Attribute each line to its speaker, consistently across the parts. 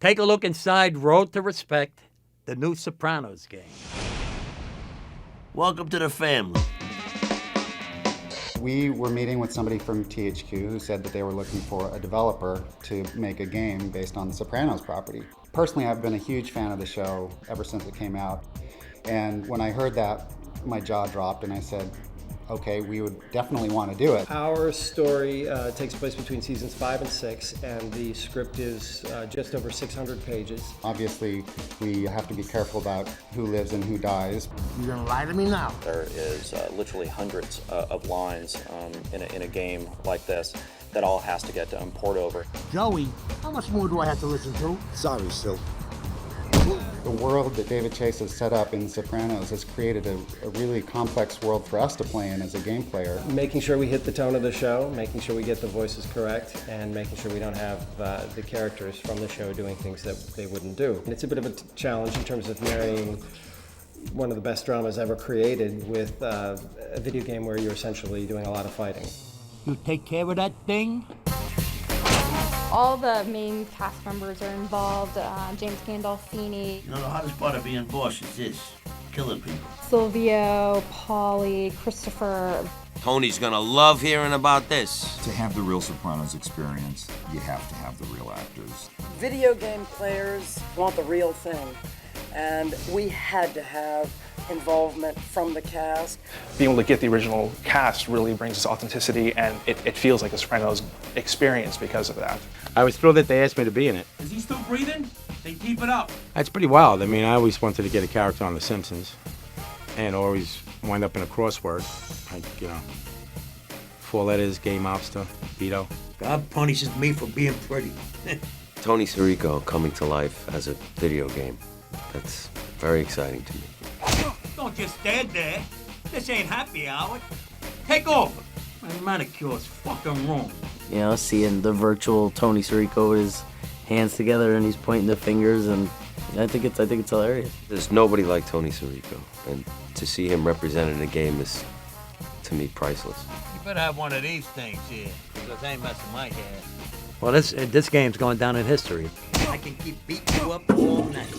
Speaker 1: Take a look inside Road to Respect, the new Sopranos game.
Speaker 2: Welcome to the family.
Speaker 3: We were meeting with somebody from THQ who said that they were looking for a developer to make a game based on the Sopranos property. Personally, I've been a huge fan of the show ever since it came out. And when I heard that, my jaw dropped and I said, okay, we would definitely want to do it.
Speaker 4: Our story takes place between seasons 5 and 6, and the script is just over 600 pages.
Speaker 3: Obviously, we have to be careful about who lives and who dies.
Speaker 5: You're gonna lie to me now?
Speaker 6: There is literally hundreds of lines in a game like this that all has to get poured over.
Speaker 5: Joey, how much more do I have to listen to? Sorry, Sil.
Speaker 3: The world that David Chase has set up in Sopranos has created a really complex world for us to play in as a game player.
Speaker 4: Making sure we hit the tone of the show, making sure we get the voices correct, and making sure we don't have the characters from the show doing things that they wouldn't do. And it's a bit of a challenge in terms of marrying one of the best dramas ever created with a video game where you're essentially doing a lot of fighting.
Speaker 1: You take care of that thing?
Speaker 7: All the main cast members are involved. James Gandolfini.
Speaker 2: You know, the hardest part of being boss is this, killing people.
Speaker 7: Silvio, Paulie, Christopher.
Speaker 2: Tony's gonna love hearing about this.
Speaker 8: To have the real Sopranos experience, you have to have the real actors.
Speaker 9: Video game players want the real thing, and we had to have involvement from the cast.
Speaker 10: Being able to get the original cast really brings us authenticity, and it feels like a Sopranos experience because of that.
Speaker 11: I was thrilled that they asked me to be in it.
Speaker 12: Is he still breathing? Then keep it up.
Speaker 11: That's pretty wild. I mean, I always wanted to get a character on The Simpsons and always wind up in a crossword. Like, you know, 4 letters, gay mobster, Vito.
Speaker 1: God punishes me for being pretty.
Speaker 2: Tony Sirico coming to life as a video game. That's very exciting to me.
Speaker 1: Don't just stand there. This ain't happy hour. Take over. My manicure's fucking wrong.
Speaker 13: You know, seeing the virtual Tony Sirico with his hands together and he's pointing the fingers, and I think it's hilarious.
Speaker 2: There's nobody like Tony Sirico, and to see him represented in a game is, to me, priceless.
Speaker 1: You better have one of these things here, because I ain't messing my head. Well, this game's going down in history. I can keep beating you up all night.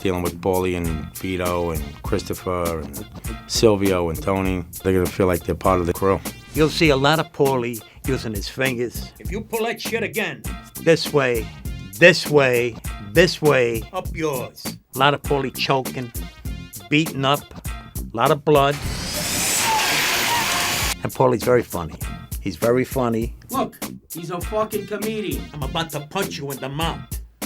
Speaker 11: Dealing with Paulie and Vito and Christopher and Silvio and Tony, they're gonna feel like they're part of the crew.
Speaker 1: You'll see a lot of Paulie using his fingers. If you pull that shit again, this way, this way, this way, up yours. A lot of Paulie choking, beaten up, a lot of blood. And Paulie's very funny. He's very funny.
Speaker 12: Look, he's a fucking comedian.
Speaker 1: I'm about to punch you in the mouth.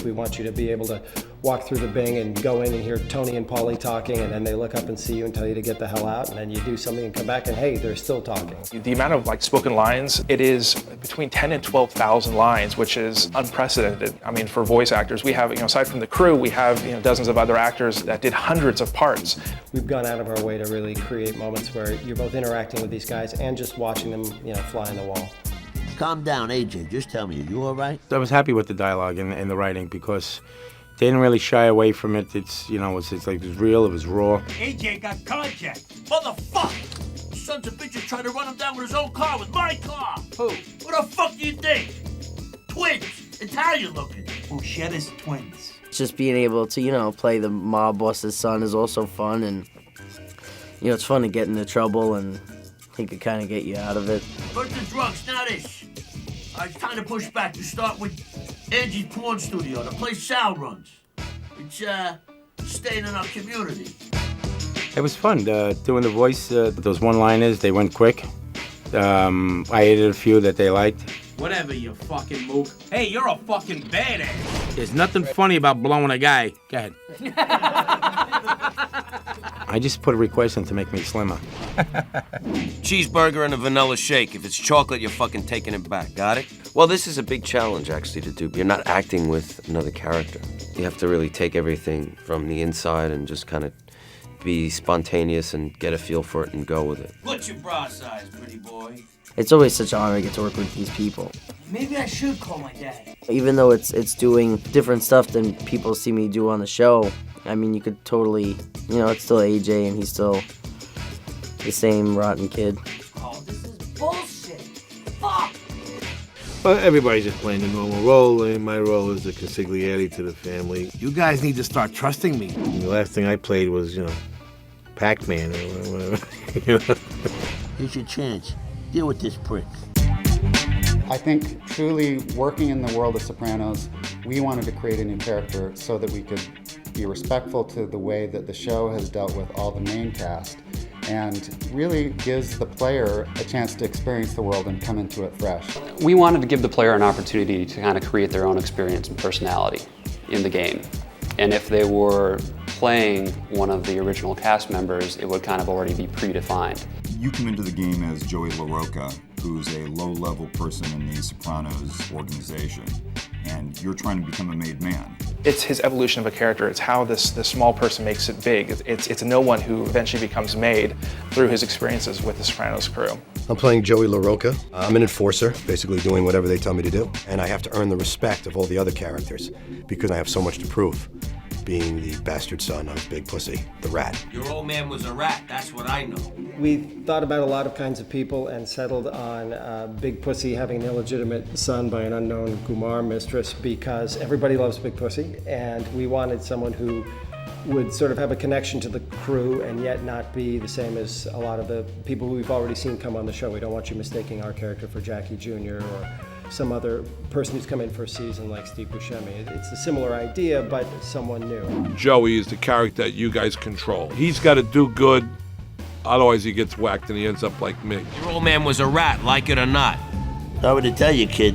Speaker 4: We want you to be able to walk through the Bing and go in and hear Tony and Paulie talking, and then they look up and see you and tell you to get the hell out, and then you do something and come back and hey, they're still talking.
Speaker 10: The amount of spoken lines, it is between 10 and 12,000 lines, which is unprecedented. I mean, for voice actors, we have, aside from the crew, we have dozens of other actors that did hundreds of parts.
Speaker 4: We've gone out of our way to really create moments where you're both interacting with these guys and just watching them, fly on the wall.
Speaker 2: Calm down, AJ. Just tell me, are you all right?
Speaker 11: I was happy with the dialogue and the writing because they didn't really shy away from it. It's like it was real, it was raw.
Speaker 1: AJ got carjacked.
Speaker 2: Motherfucker! Sons of bitches trying to run him down with his own car with my car.
Speaker 1: Who?
Speaker 2: What the fuck do you think? Twins. Italian looking.
Speaker 1: Buscetti's twins.
Speaker 13: Just being able to, play the mob boss's son is also fun, and, it's fun to get into trouble, and he could kind of get you out of it.
Speaker 2: First the drugs, now this. It's time to push back. To start with Angie's Porn Studio, the place Sal runs. It's staying in our community.
Speaker 11: It was fun doing the voice. Those one-liners, they went quick. I added a few that they liked.
Speaker 12: Whatever, you fucking mook. Hey, you're a fucking badass.
Speaker 11: There's nothing funny about blowing a guy. Go ahead. I just put a request in to make me slimmer.
Speaker 2: Cheeseburger and a vanilla shake. If it's chocolate, you're fucking taking it back. Got it? Well, this is a big challenge, actually, to do. You're not acting with another character. You have to really take everything from the inside and just kind of be spontaneous and get a feel for it and go with it. What's your bra size, pretty boy?
Speaker 13: It's always such an honor to get to work with these people.
Speaker 12: Maybe I should call my dad.
Speaker 13: Even though it's doing different stuff than people see me do on the show, I mean, you could totally, it's still AJ and he's still the same rotten kid.
Speaker 12: Oh, this is bullshit. Fuck!
Speaker 14: Well, everybody's just playing the normal role, and my role is the consigliere to the family.
Speaker 12: You guys need to start trusting me.
Speaker 14: And the last thing I played was, Pac-Man or whatever.
Speaker 12: Here's your chance. Deal with this prick.
Speaker 3: I think truly working in the world of Sopranos, we wanted to create a new character so that we could be respectful to the way that the show has dealt with all the main cast, and really gives the player a chance to experience the world and come into it fresh.
Speaker 15: We wanted to give the player an opportunity to kind of create their own experience and personality in the game. And if they were playing one of the original cast members, it would kind of already be predefined.
Speaker 8: You come into the game as Joey Larocca, who's a low-level person in the Sopranos organization, and you're trying to become a made man.
Speaker 10: It's his evolution of a character. It's how this small person makes it big. It's no one who eventually becomes made through his experiences with the Sopranos crew.
Speaker 16: I'm playing Joey Larocca. I'm an enforcer, basically doing whatever they tell me to do. And I have to earn the respect of all the other characters because I have so much to prove, being the bastard son of Big Pussy, the rat.
Speaker 12: Your old man was a rat, that's what I know.
Speaker 4: We thought about a lot of kinds of people and settled on Big Pussy having an illegitimate son by an unknown Kumar mistress because everybody loves Big Pussy, and we wanted someone who would sort of have a connection to the crew and yet not be the same as a lot of the people we've already seen come on the show. We don't want you mistaking our character for Jackie Jr. or some other person who's come in for a season like Steve Buscemi. It's a similar idea, but someone new.
Speaker 17: Joey is the character that you guys control. He's got to do good, otherwise he gets whacked and he ends up like me.
Speaker 12: Your old man was a rat, like it or not. Sorry to tell you, kid.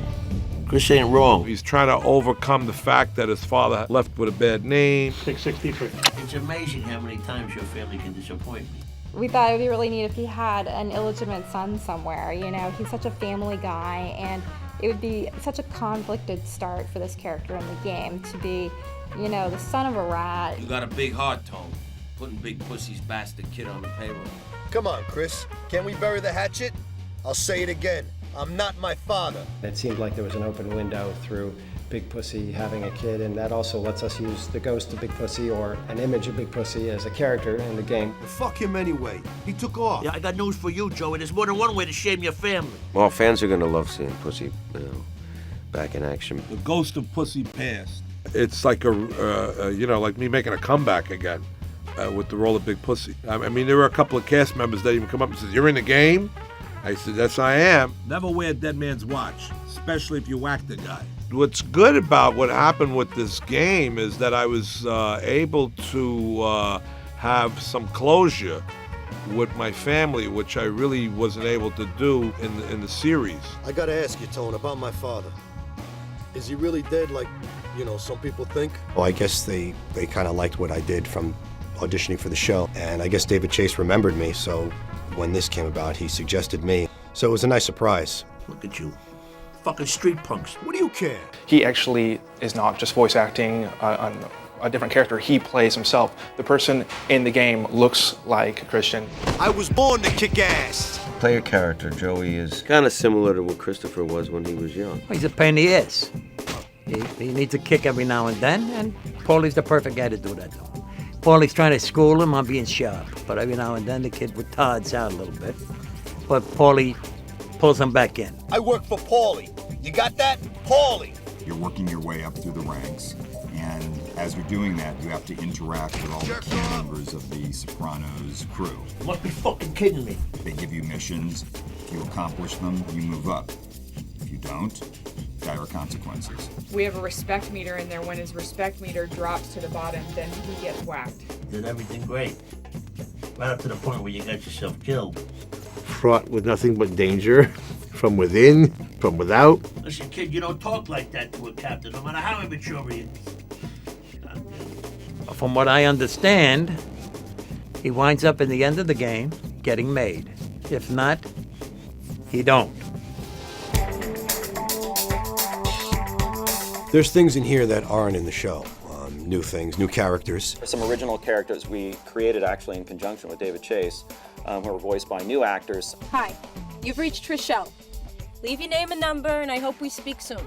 Speaker 12: Chris ain't wrong.
Speaker 17: He's trying to overcome the fact that his father left with a bad name.
Speaker 12: 663. It's amazing how many times your family can disappoint me.
Speaker 7: We thought it would be really neat if he had an illegitimate son somewhere. He's such a family guy, and it would be such a conflicted start for this character in the game to be, the son of a rat.
Speaker 12: You got a big heart, Tone. Putting Big Pussy's bastard kid on the payroll.
Speaker 18: Come on, Chris. Can we bury the hatchet? I'll say it again. I'm not my father.
Speaker 4: It seemed like there was an open window through Big Pussy having a kid, and that also lets us use the ghost of Big Pussy or an image of Big Pussy as a character in the game.
Speaker 18: Well, fuck him anyway. He took off.
Speaker 12: Yeah, I got news for you, Joey. There's more than one way to shame your family.
Speaker 2: Well, fans are gonna love seeing Pussy, back in action.
Speaker 17: The ghost of Pussy passed. It's like like me making a comeback again with the role of Big Pussy. I mean, there were a couple of cast members that even come up and says, "You're in the game?" I said, "Yes, I am."
Speaker 12: Never wear a dead man's watch, especially if you whack the guy.
Speaker 17: What's good about what happened with this game is that I was able to have some closure with my family, which I really wasn't able to do in the series.
Speaker 18: I gotta ask you, Tone, about my father. Is he really dead like, some people think?
Speaker 16: Well, I guess they kind of liked what I did from auditioning for the show. And I guess David Chase remembered me, so when this came about, he suggested me. So it was a nice surprise.
Speaker 12: Look at you. Fucking street punks. What do you care?
Speaker 10: He actually is not just voice acting on a different character. He plays himself. The person in the game looks like Christian.
Speaker 18: I was born to kick ass.
Speaker 2: Player character, Joey, is kind of similar to what Christopher was when he was young.
Speaker 1: He's a pain in the ass. He needs a kick every now and then, and Paulie's the perfect guy to do that. Paulie's trying to school him on being sharp, but every now and then the kid retards out a little bit. But Paulie pulls him back in.
Speaker 18: I work for Paulie. You got that? Paulie.
Speaker 8: You're working your way up through the ranks, and as you're doing that, you have to interact with all the key members of the Sopranos crew.
Speaker 12: You must be fucking kidding me.
Speaker 8: They give you missions. If you accomplish them, you move up. If you don't, dire consequences.
Speaker 19: We have a respect meter in there. When his respect meter drops to the bottom, then he gets whacked.
Speaker 12: Did everything great. Right up to the point where you got yourself killed.
Speaker 14: Fraught with nothing but danger from within, from without.
Speaker 12: Listen, kid, you don't talk like that to a captain, no matter how immature he is.
Speaker 1: From what I understand, he winds up in the end of the game getting made. If not, he don't.
Speaker 16: There's things in here that aren't in the show. New things, new characters.
Speaker 6: Some original characters we created actually in conjunction with David Chase, who were voiced by new actors.
Speaker 20: Hi, you've reached Trishelle. Leave your name and number, and I hope we speak soon.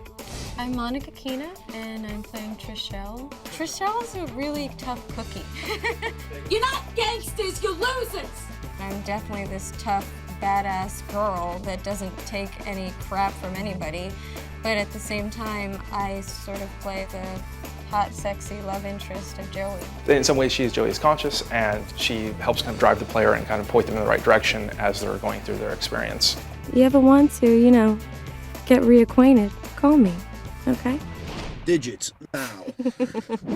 Speaker 21: I'm Monica Kina, and I'm playing Trishelle. Trishelle is a really tough cookie.
Speaker 20: You're not gangsters, you're losers!
Speaker 21: I'm definitely this tough, badass girl that doesn't take any crap from anybody. but at the same time, I sort of play the hot, sexy love interest of Joey.
Speaker 10: In some ways, she's Joey's conscious, and she helps kind of drive the player and kind of point them in the right direction as they're going through their experience.
Speaker 21: You ever want to, get reacquainted, call me, okay?
Speaker 18: Digits, now.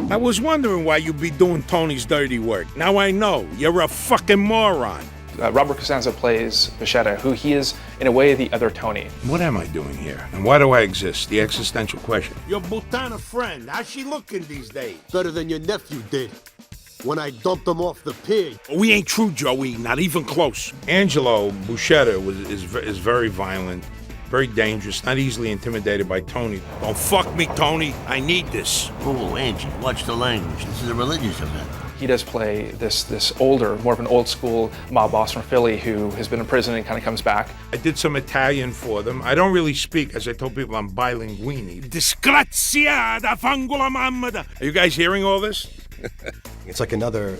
Speaker 5: I was wondering why you be doing Tony's dirty work. Now I know. You're a fucking moron.
Speaker 10: Robert Costanzo plays Bichetta, who he is, in a way, the other Tony.
Speaker 5: What am I doing here? And why do I exist? The existential question.
Speaker 14: Your Butana friend, how's she looking these days?
Speaker 18: Better than your nephew did when I dumped him off the pig.
Speaker 5: We ain't true, Joey. Not even close. Angelo Buscetta is very violent, very dangerous, not easily intimidated by Tony. Don't fuck me, Tony. I need this.
Speaker 12: Oh, Angie, watch the language. This is a religious event.
Speaker 10: He does play this older, more of an old school mob boss from Philly who has been in prison and kind of comes back.
Speaker 5: I did some Italian for them. I don't really speak, as I told people, I'm bilinguini. Disgraziata fangola mamma. Are you guys hearing all this?
Speaker 16: It's like another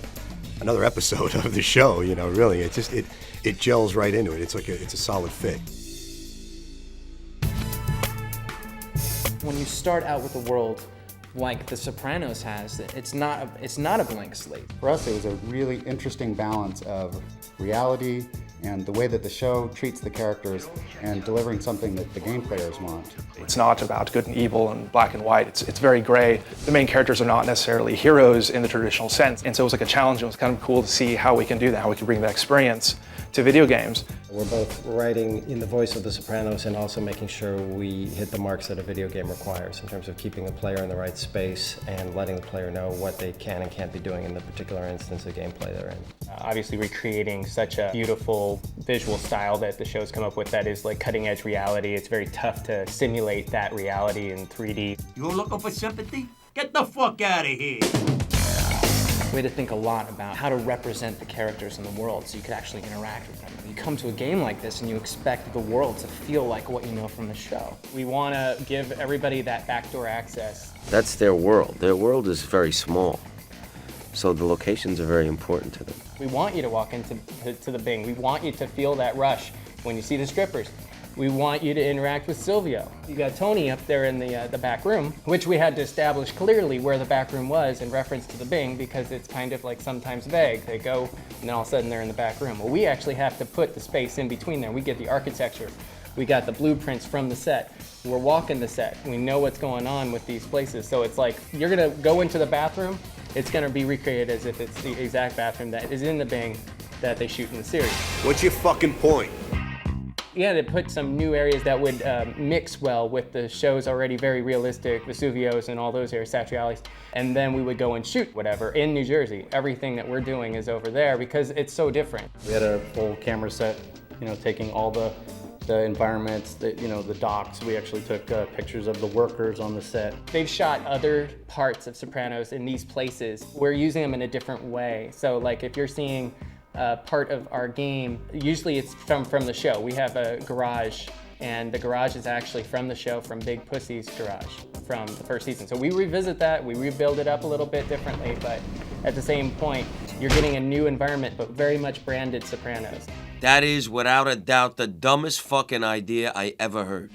Speaker 16: episode of the show, really. It gels right into it. It's a solid fit.
Speaker 22: When you start out with a world like The Sopranos has, it's not a blank slate.
Speaker 3: For us, it was a really interesting balance of reality and the way that the show treats the characters and delivering something that the game players want.
Speaker 10: It's not about good and evil and black and white. It's very gray. The main characters are not necessarily heroes in the traditional sense. And so it was like a challenge. It was kind of cool to see how we can do that, how we can bring that experience to video games.
Speaker 4: We're both writing in the voice of The Sopranos and also making sure we hit the marks that a video game requires in terms of keeping the player in the right space and letting the player know what they can and can't be doing in the particular instance of gameplay they're in.
Speaker 23: Obviously recreating such a beautiful visual style that the show's come up with that is like cutting edge reality. It's very tough to simulate that reality in 3D.
Speaker 1: You looking for sympathy? Get the fuck out of here.
Speaker 22: We had to think a lot about how to represent the characters in the world so you could actually interact with them. You come to a game like this and you expect the world to feel like what you know from the show.
Speaker 23: We want to give everybody that backdoor access.
Speaker 2: That's their world. Their world is very small. So the locations are very important to them.
Speaker 23: We want you to walk into the Bing. We want you to feel that rush when you see the strippers. We want you to interact with Silvio. You got Tony up there in the back room, which we had to establish clearly where the back room was in reference to the Bing because it's kind of like sometimes vague. They go and then all of a sudden they're in the back room. Well, we actually have to put the space in between there. We get the architecture. We got the blueprints from the set. We're walking the set. We know what's going on with these places. So it's like you're gonna go into the bathroom, it's gonna be recreated as if it's the exact bathroom that is in the Bing that they shoot in the series.
Speaker 18: What's your fucking point?
Speaker 23: Yeah, they put some new areas that would mix well with the show's already very realistic Vesuvios and all those areas, Satriales. And then we would go and shoot whatever in New Jersey. Everything that we're doing is over there because it's so different.
Speaker 22: We had a full camera set, taking all the environments, the docks. We actually took pictures of the workers on the set.
Speaker 23: They've shot other parts of Sopranos in these places. We're using them in a different way. So like if you're seeing part of our game, usually it's from the show. We have a garage, and the garage is actually from the show, from Big Pussy's garage from the first season. So we revisit that, we rebuild it up a little bit differently, but at the same point, you're getting a new environment, but very much branded Sopranos.
Speaker 2: That is, without a doubt, the dumbest fucking idea I ever heard.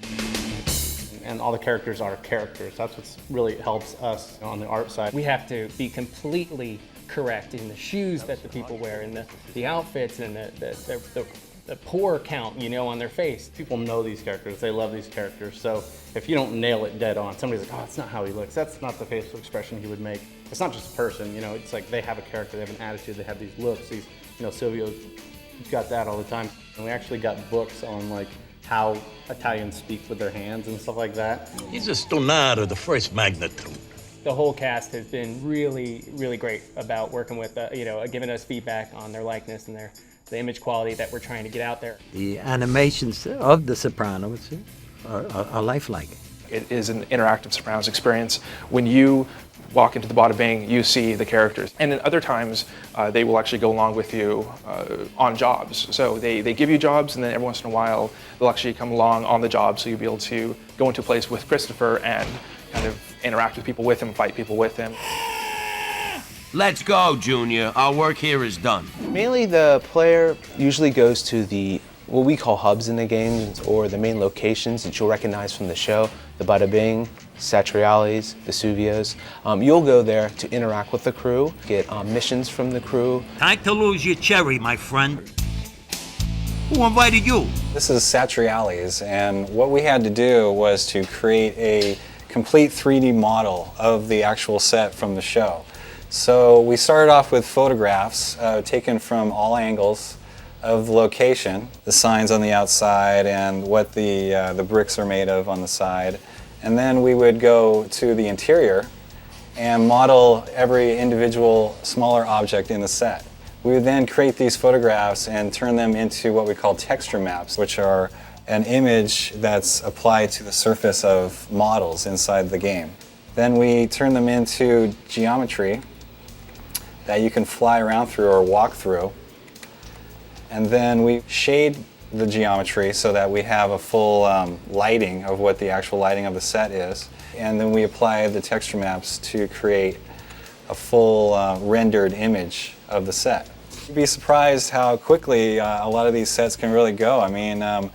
Speaker 22: And all the characters are characters. That's what really helps us on the art side.
Speaker 23: We have to be completely correct in the shoes that the people wear and the outfits and the pore count, on their face.
Speaker 22: People know these characters, they love these characters, so if you don't nail it dead on, somebody's like, oh, that's not how he looks, that's not the facial expression he would make. It's not just a person, it's like they have a character, they have an attitude, they have these looks, Silvio's got that all the time. And we actually got books on like how Italians speak with their hands and stuff like that.
Speaker 14: He's a stonado, the first magnitude.
Speaker 23: The whole cast has been really, really great about working with, giving us feedback on their likeness and the image quality that we're trying to get out there.
Speaker 1: The animations of The Sopranos are lifelike.
Speaker 10: It is an interactive Sopranos experience. When you walk into the Bada Bing, you see the characters. And then other times, they will actually go along with you on jobs. So they give you jobs, and then every once in a while, they'll actually come along on the job, so you'll be able to go into a place with Christopher and kind of interact with people with him, fight people with him.
Speaker 2: Let's go, Junior. Our work here is done.
Speaker 24: Mainly the player usually goes to the
Speaker 9: what we call hubs in the games, or the main locations that you'll recognize from the show, the Bada Bing, Satriales, Vesuvios. You'll go there to interact with the crew, get missions from the crew.
Speaker 1: Time to lose your cherry, my friend. Who invited you?
Speaker 11: This is Satriales, and what we had to do was to create a complete 3D model of the actual set from the show. So we started off with photographs taken from all angles of the location, the signs on the outside and what the bricks are made of on the side. And then we would go to the interior and model every individual smaller object in the set. We would then create these photographs and turn them into what we call texture maps, which are an image that's applied to the surface of models inside the game. Then we turn them into geometry that you can fly around through or walk through. And then we shade the geometry so that we have a full lighting of what the actual lighting of the set is. And then we apply the texture maps to create a full rendered image of the set. You'd be surprised how quickly a lot of these sets can really go. I mean,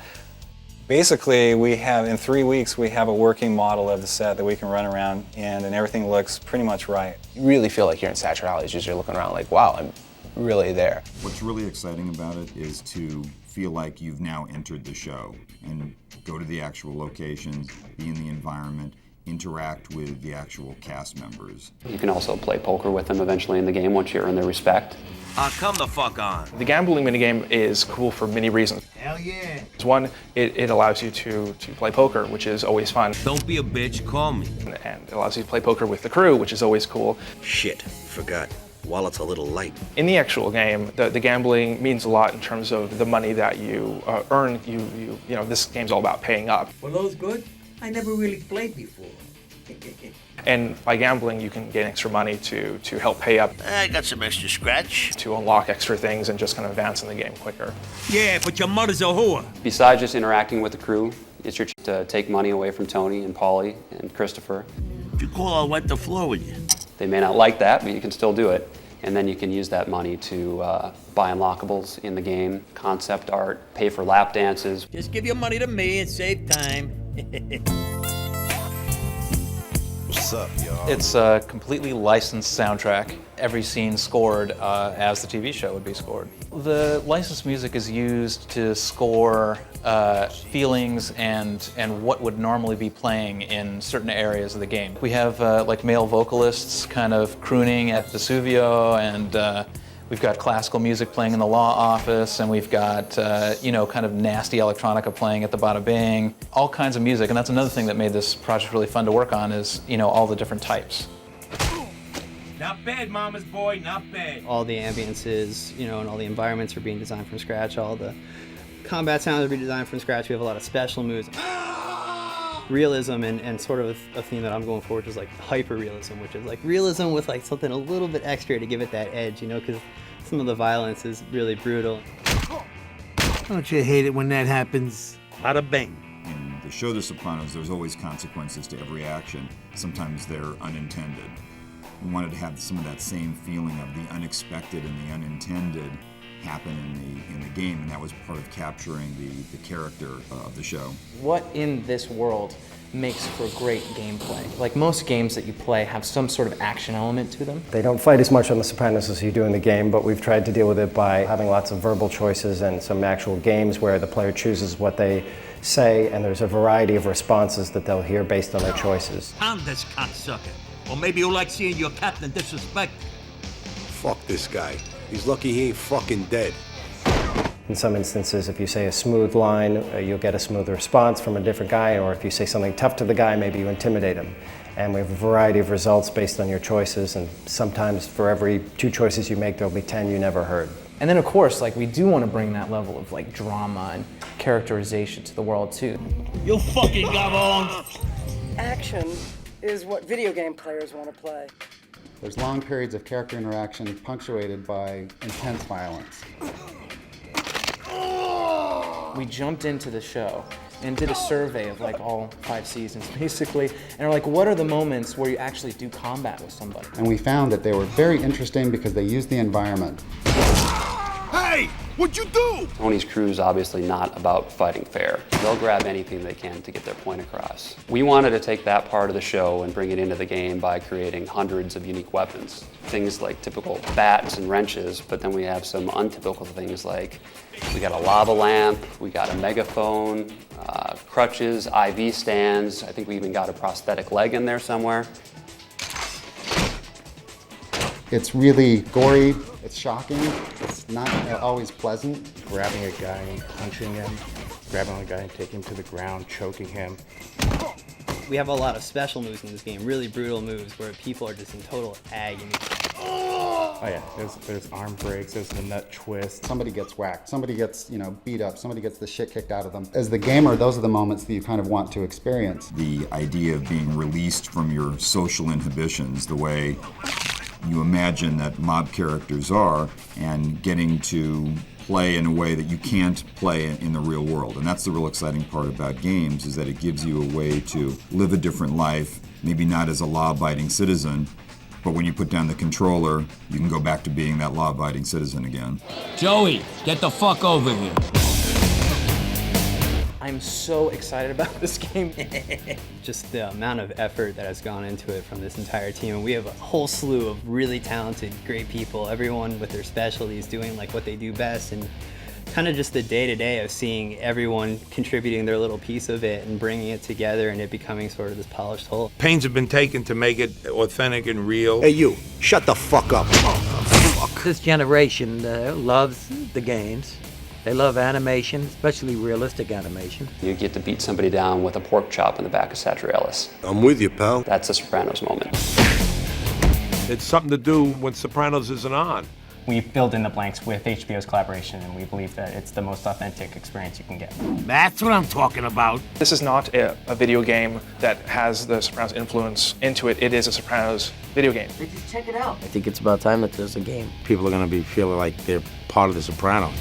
Speaker 11: basically we have, in 3 weeks, we have a working model of the set that we can run around in, and everything looks pretty much right.
Speaker 9: You really feel like you're in Satriales, as you're looking around like, wow, I'm really there.
Speaker 8: What's really exciting about it is to feel like you've now entered the show and go to the actual locations, be in the environment, interact with the actual cast members.
Speaker 15: You can also play poker with them eventually in the game once you earn their respect.
Speaker 2: Come the fuck on.
Speaker 10: The gambling minigame is cool for many reasons.
Speaker 1: Hell yeah.
Speaker 10: One, it allows you to play poker, which is always fun.
Speaker 2: Don't be a bitch, call me.
Speaker 10: And it allows you to play poker with the crew, which is always cool.
Speaker 12: Shit, forgot. Wallet's a little light.
Speaker 10: In the actual game, the gambling means a lot in terms of the money that you earn. You know, this game's all about paying up.
Speaker 1: Were those good? I never really played before.
Speaker 10: And by gambling, you can gain extra money to help pay up.
Speaker 12: I got some extra scratch.
Speaker 10: To unlock extra things and just kind of advance in the game quicker.
Speaker 1: Yeah, but your mother's a whore.
Speaker 15: Besides just interacting with the crew, it's your chance to take money away from Tony and Paulie and Christopher.
Speaker 12: If you call, I'll wipe the floor with you.
Speaker 15: They may not like that, but you can still do it. And then you can use that money to buy unlockables in the game, concept art, pay for lap dances.
Speaker 1: Just give your money to me and save time.
Speaker 13: What's up, y'all?
Speaker 24: It's a completely licensed soundtrack. Every scene scored as the TV show would be scored. The licensed music is used to score feelings and what would normally be playing in certain areas of the game. We have like male vocalists kind of crooning at Vesuvio, and we've got classical music playing in the law office, and we've got you know, kind of nasty electronica playing at the Bada Bing. All kinds of music, and that's another thing that made this project really fun to work on, is, you know, all the different types.
Speaker 1: Not bad, mama's boy, not bad.
Speaker 25: All the ambiances, you know, and all the environments are being designed from scratch. All the combat sounds are being designed from scratch. We have a lot of special moves. Realism and sort of a theme that I'm going for, which is like hyper-realism, which is like realism with like something a little bit extra to give it that edge, you know, because some of the violence is really brutal.
Speaker 1: Don't you hate it when that happens? Bada bing.
Speaker 8: In the show The Sopranos, there's always consequences to every action. Sometimes they're unintended. We wanted to have some of that same feeling of the unexpected and the unintended happen in the game, and that was part of capturing the character of the show.
Speaker 23: What in this world makes for great gameplay? Like, most games that you play have some sort of action element to them.
Speaker 4: They don't fight as much on The Sopranos as you do in the game, but we've tried to deal with it by having lots of verbal choices and some actual games where the player chooses what they say, and there's a variety of responses that they'll hear based on their choices.
Speaker 1: Pound this cocksucker. Or maybe you like seeing your captain disrespect.
Speaker 14: Fuck this guy. He's lucky he ain't fucking dead.
Speaker 4: In some instances, if you say a smooth line, you'll get a smooth response from a different guy, or if you say something tough to the guy, maybe you intimidate him. And we have a variety of results based on your choices, and sometimes for every 2 choices you make, there'll be 10 you never heard.
Speaker 23: And then, of course, like, we do want to bring that level of like drama and characterization to the world too.
Speaker 1: You fucking gabon!
Speaker 26: Action is what video game players want to play.
Speaker 3: There's long periods of character interaction punctuated by intense violence.
Speaker 23: We jumped into the show and did a survey of like all 5 seasons basically, and are like, what are the moments where you actually do combat with somebody?
Speaker 3: And we found that they were very interesting because they used the environment.
Speaker 5: Hey, what'd you do?
Speaker 15: Tony's crew is obviously not about fighting fair. They'll grab anything they can to get their point across. We wanted to take that part of the show and bring it into the game by creating hundreds of unique weapons. Things like typical bats and wrenches, but then we have some untypical things like we got a lava lamp, we got a megaphone, crutches, IV stands. I think we even got a prosthetic leg in there somewhere.
Speaker 3: It's really gory, it's shocking, it's not always pleasant.
Speaker 22: Grabbing a guy and punching him, grabbing a guy and taking him to the ground, choking him.
Speaker 25: We have a lot of special moves in this game, really brutal moves where people are just in total agony.
Speaker 22: Oh yeah, there's arm breaks, there's the nut twist.
Speaker 3: Somebody gets whacked, somebody gets, beat up, somebody gets the shit kicked out of them. As the gamer, those are the moments that you kind of want to experience.
Speaker 8: The idea of being released from your social inhibitions, the way you imagine that mob characters are, and getting to play in a way that you can't play in the real world. And that's the real exciting part about games, is that it gives you a way to live a different life, maybe not as a law-abiding citizen, but when you put down the controller, you can go back to being that law-abiding citizen again.
Speaker 12: Joey, get the fuck over here.
Speaker 23: I'm so excited about this game.
Speaker 25: Just the amount of effort that has gone into it from this entire team. And we have a whole slew of really talented, great people, everyone with their specialties doing like what they do best, and kind of just the day-to-day of seeing everyone contributing their little piece of it and bringing it together and it becoming sort of this polished whole.
Speaker 5: Pains have been taken to make it authentic and real.
Speaker 14: Hey, you, shut the fuck up.
Speaker 1: This generation loves the games. They love animation, especially realistic animation.
Speaker 15: You get to beat somebody down with a pork chop in the back of Satrialis.
Speaker 16: I'm with you, pal.
Speaker 15: That's a Sopranos moment.
Speaker 5: It's something to do when Sopranos isn't on.
Speaker 23: We filled in the blanks with HBO's collaboration, and we believe that it's the most authentic experience you can get.
Speaker 12: That's what I'm talking about.
Speaker 10: This is not a video game that has the Sopranos influence into it. It is a Sopranos video game.
Speaker 23: Just check it out.
Speaker 12: I think it's about time that there's a game.
Speaker 14: People are gonna be feeling like they're part of the Sopranos.